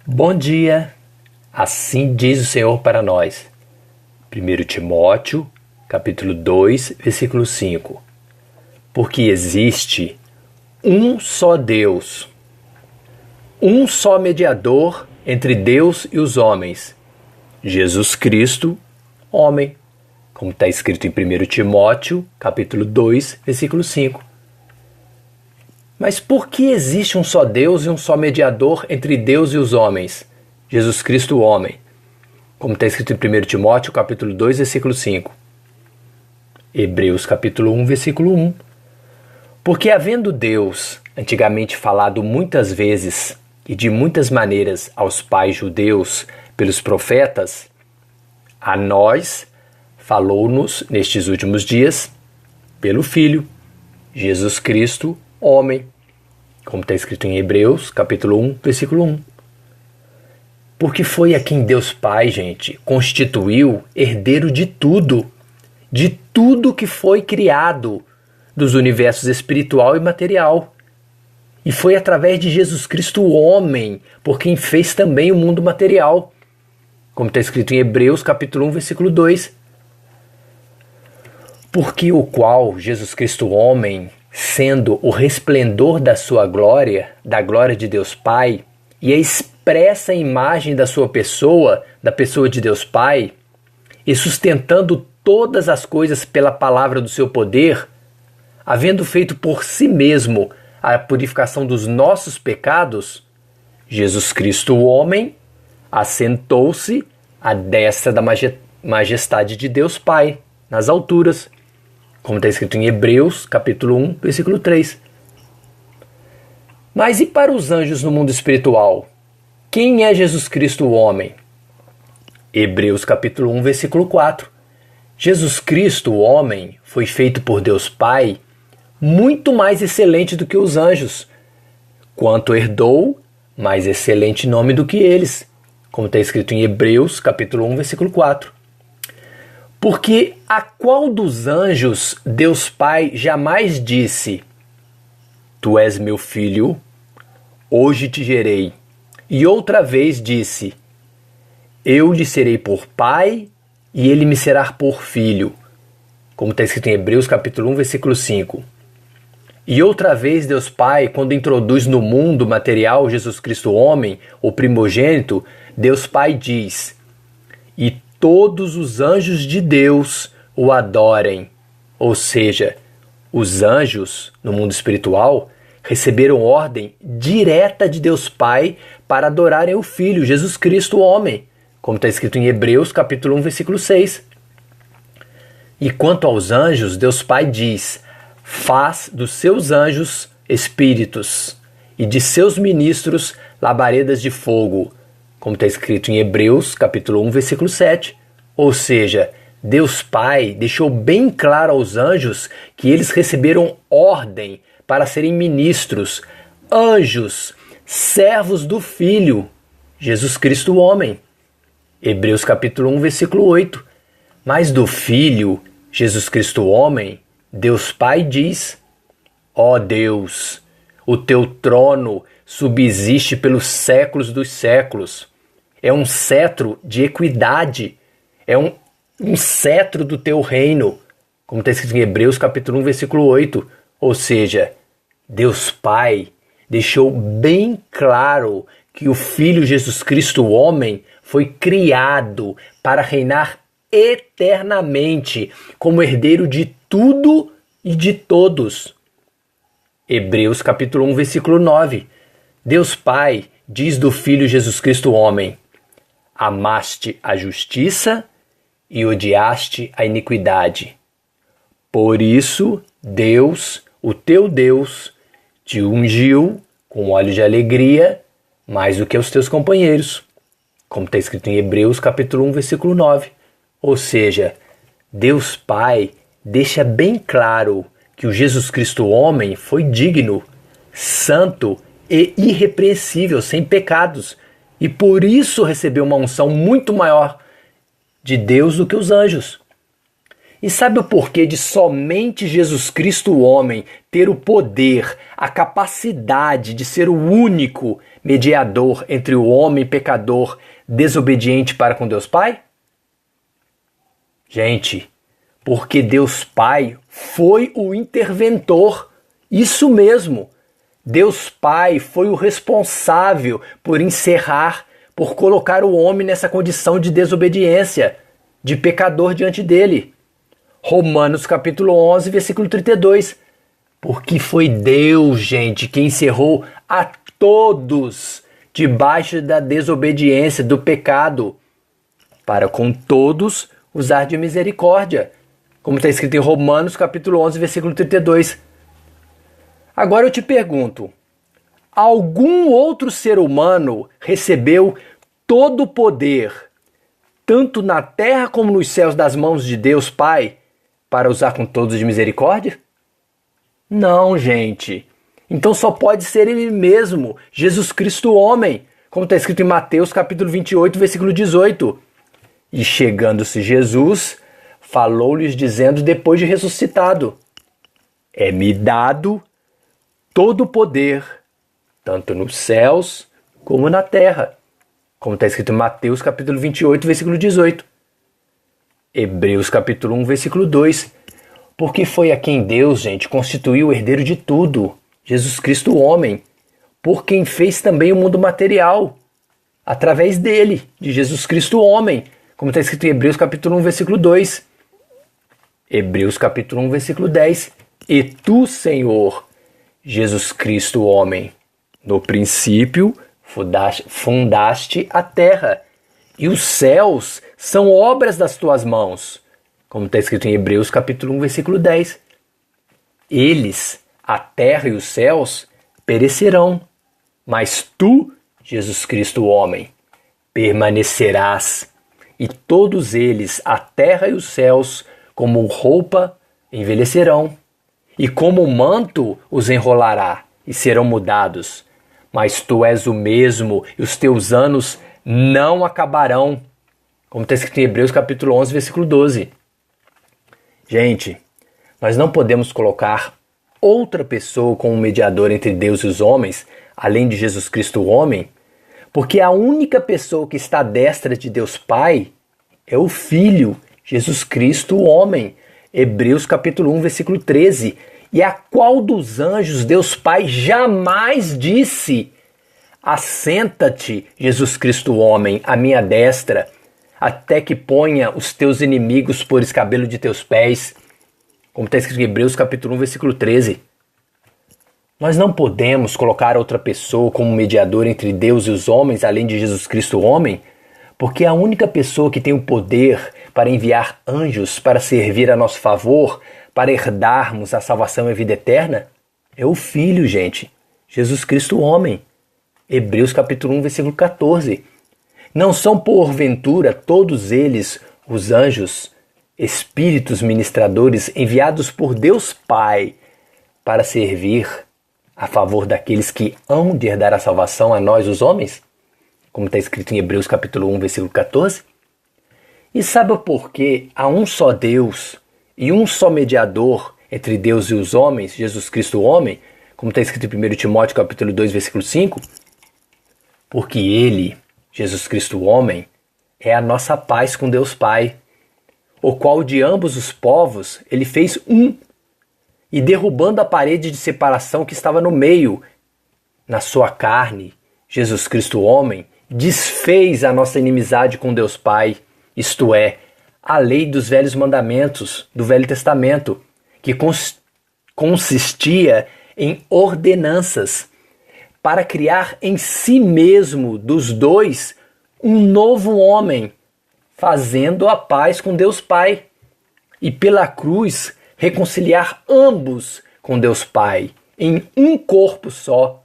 Bom dia, assim diz o Senhor para nós. 1 Timóteo, capítulo 2, versículo 5. Porque existe um só Deus, um só mediador entre Deus e os homens, Jesus Cristo, homem, como está escrito em 1 Timóteo, capítulo 2, versículo 5. Mas por que existe um só Deus e um só mediador entre Deus e os homens? Jesus Cristo, o homem. Como está escrito em 1 Timóteo, capítulo 2, versículo 5. Hebreus, capítulo 1, versículo 1. Porque havendo Deus antigamente falado muitas vezes e de muitas maneiras aos pais judeus pelos profetas, a nós falou-nos nestes últimos dias pelo Filho, Jesus Cristo, homem, como está escrito em Hebreus, capítulo 1, versículo 1. Porque foi a quem Deus Pai, gente, constituiu herdeiro de tudo que foi criado, dos universos espiritual e material. E foi através de Jesus Cristo, o homem, por quem fez também o mundo material, como está escrito em Hebreus, capítulo 1, versículo 2. Porque o qual Jesus Cristo, o homem, sendo o resplendor da sua glória, da glória de Deus Pai, e a expressa imagem da sua pessoa, da pessoa de Deus Pai, e sustentando todas as coisas pela palavra do seu poder, havendo feito por si mesmo a purificação dos nossos pecados, Jesus Cristo, o homem, assentou-se à destra da majestade de Deus Pai, nas alturas, como está escrito em Hebreus, capítulo 1, versículo 3. Mas e para os anjos no mundo espiritual? Quem é Jesus Cristo, o homem? Hebreus, capítulo 1, versículo 4. Jesus Cristo, o homem, foi feito por Deus Pai muito mais excelente do que os anjos, quanto herdou mais excelente nome do que eles, como está escrito em Hebreus, capítulo 1, versículo 4. Porque a qual dos anjos Deus Pai jamais disse: Tu és meu filho, hoje te gerei. E outra vez disse: Eu lhe serei por pai e ele me será por filho. Como está escrito em Hebreus capítulo 1, versículo 5. E outra vez Deus Pai, quando introduz no mundo material Jesus Cristo homem, o primogênito, Deus Pai diz: E todos os anjos de Deus o adorem. Ou seja, os anjos, no mundo espiritual, receberam ordem direta de Deus Pai para adorarem o Filho, Jesus Cristo, o homem, como está escrito em Hebreus, capítulo 1, versículo 6. E quanto aos anjos, Deus Pai diz: Faz dos seus anjos espíritos e de seus ministros labaredas de fogo, como está escrito em Hebreus, capítulo 1, versículo 7. Ou seja, Deus Pai deixou bem claro aos anjos que eles receberam ordem para serem ministros, anjos, servos do Filho, Jesus Cristo, o homem. Hebreus capítulo 1, versículo 8. Mas do Filho, Jesus Cristo, o homem, Deus Pai diz: Ó Deus, o teu trono subsiste pelos séculos dos séculos. É um cetro de equidade, é um cetro do teu reino, como está escrito em Hebreus capítulo 1, versículo 8. Ou seja, Deus Pai deixou bem claro que o Filho Jesus Cristo, o homem, foi criado para reinar eternamente como herdeiro de tudo e de todos. Hebreus capítulo 1, versículo 9. Deus Pai diz do Filho Jesus Cristo, o homem: Amaste a justiça e odiaste a iniquidade. Por isso, Deus, o teu Deus, te ungiu com óleo de alegria mais do que os teus companheiros, como está escrito em Hebreus capítulo 1, versículo 9. Ou seja, Deus Pai deixa bem claro que o Jesus Cristo homem foi digno, santo e irrepreensível, sem pecados, e por isso recebeu uma unção muito maior de Deus do que os anjos. E sabe o porquê de somente Jesus Cristo, o homem, ter o poder, a capacidade de ser o único mediador entre o homem pecador desobediente para com Deus Pai? Gente, porque Deus Pai foi o interventor. Isso mesmo. Deus Pai foi o responsável por encerrar, por colocar o homem nessa condição de desobediência, de pecador diante dele. Romanos capítulo 11, versículo 32. Porque foi Deus, gente, que encerrou a todos debaixo da desobediência, do pecado, para com todos usar de misericórdia. Como está escrito em Romanos capítulo 11, versículo 32. Agora eu te pergunto, algum outro ser humano recebeu todo o poder, tanto na terra como nos céus, das mãos de Deus Pai, para usar com todos de misericórdia? Não, gente. Então só pode ser Ele mesmo, Jesus Cristo homem, como está escrito em Mateus capítulo 28, versículo 18. E chegando-se Jesus, falou-lhes dizendo depois de ressuscitado: é-me dado todo o poder, tanto nos céus como na terra. Como está escrito em Mateus capítulo 28, versículo 18. Hebreus capítulo 1, versículo 2. Porque foi a quem Deus, gente, constituiu o herdeiro de tudo, Jesus Cristo o homem, por quem fez também o mundo material, através dele, de Jesus Cristo o homem, como está escrito em Hebreus capítulo 1, versículo 2. Hebreus capítulo 1, versículo 10. E tu, Senhor, Jesus Cristo o homem, no princípio fundaste a terra, e os céus são obras das tuas mãos, como está escrito em Hebreus capítulo 1, versículo 10. Eles, a terra e os céus, perecerão, mas tu, Jesus Cristo o homem, permanecerás, e todos eles, a terra e os céus, como roupa, envelhecerão, e como manto os enrolará, e serão mudados. Mas tu és o mesmo, e os teus anos não acabarão. Como está escrito em Hebreus capítulo 11, versículo 12. Gente, nós não podemos colocar outra pessoa como mediador entre Deus e os homens, além de Jesus Cristo o homem, porque a única pessoa que está à destra de Deus Pai é o Filho, Jesus Cristo o homem. Hebreus capítulo 1, versículo 13. E a qual dos anjos Deus Pai jamais disse: assenta-te, Jesus Cristo homem, à minha destra, até que ponha os teus inimigos por escabelo de teus pés. Como está escrito em Hebreus capítulo 1, versículo 13. Nós não podemos colocar outra pessoa como mediador entre Deus e os homens, além de Jesus Cristo homem, porque a única pessoa que tem o poder para enviar anjos para servir a nosso favor, para herdarmos a salvação e a vida eterna, é o Filho, gente, Jesus Cristo homem. Hebreus capítulo 1, versículo 14. Não são porventura todos eles, os anjos, espíritos ministradores enviados por Deus Pai para servir a favor daqueles que hão de herdar a salvação a nós, os homens? Como está escrito em Hebreus capítulo 1, versículo 14. E sabe por que há um só Deus e um só mediador entre Deus e os homens, Jesus Cristo o homem, como está escrito em 1 Timóteo capítulo 2, versículo 5? Porque Ele, Jesus Cristo o homem, é a nossa paz com Deus Pai, o qual de ambos os povos Ele fez um, e derrubando a parede de separação que estava no meio, na sua carne, Jesus Cristo o homem, desfez a nossa inimizade com Deus Pai, isto é, a lei dos velhos mandamentos do Velho Testamento, que consistia em ordenanças, para criar em si mesmo, dos dois, um novo homem, fazendo a paz com Deus Pai, e pela cruz reconciliar ambos com Deus Pai, em um corpo só,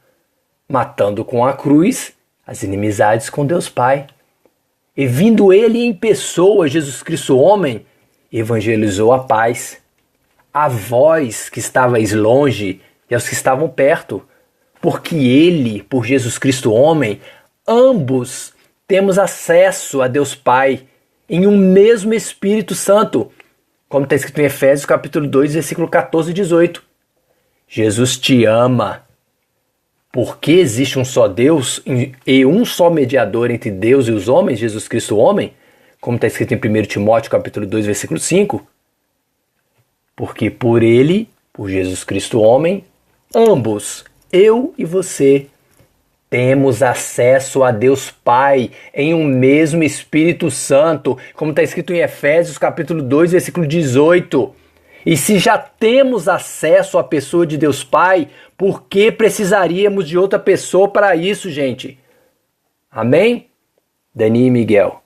matando com a cruz as inimizades com Deus Pai. E vindo Ele em pessoa, Jesus Cristo homem, evangelizou a paz a vós que estavais longe e aos que estavam perto, porque Ele, por Jesus Cristo homem, ambos temos acesso a Deus Pai em um mesmo Espírito Santo. como está escrito em Efésios capítulo 2, versículo 14 e 18. Jesus te ama. Porque existe um só Deus e um só mediador entre Deus e os homens, Jesus Cristo homem, como está escrito em 1 Timóteo capítulo 2, versículo 5. Porque por ele, por Jesus Cristo homem, ambos, eu e você, temos acesso a Deus Pai em um mesmo Espírito Santo, como está escrito em Efésios capítulo 2, versículo 18. E se já temos acesso à pessoa de Deus Pai, por que precisaríamos de outra pessoa para isso, gente? Amém? Dani e Miguel.